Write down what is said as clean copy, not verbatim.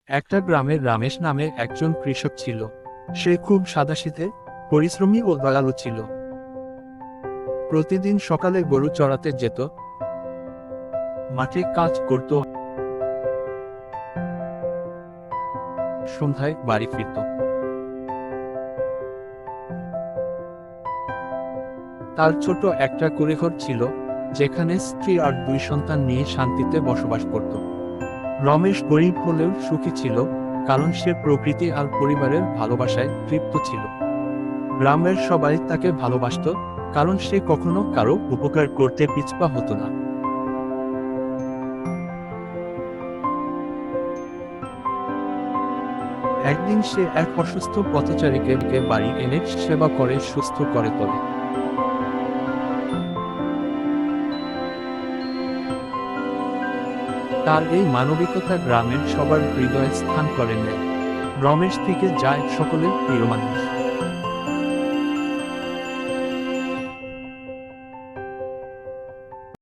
একটা গ্রামে রমেশ নামে একজন কৃষক ছিল। সে খুব সাদাসিধে, পরিশ্রমী ও দয়ালু ছিল। প্রতিদিন সকালে গরু চড়াতে যেত, মাঠে কাজ করত, সন্ধ্যায় বাড়ি ফিরত। তার ছোট একটা কুঁড়েঘর ছিল, যেখানে স্ত্রী আর দুই সন্তান নিয়ে শান্তিতে বসবাস করত। রমেশ গরিব হলেও সুখী ছিল, কারণ সে প্রকৃতি আর পরিবারের ভালোবাসায় তৃপ্ত ছিল। গ্রামের সবাই তাকে ভালোবাসত, কারণ সে কখনো কারো উপকার করতে পিছপা হতো না। একদিন সে এক অসুস্থ পথচারীকে বাড়ি এনে সেবা করে সুস্থ করে তোলে। তার এই মানবিকতা গ্রামের সবার হৃদয়ে স্থান করে নেয়। রমেশ থেকে যায় সকলের প্রিয় মানুষ।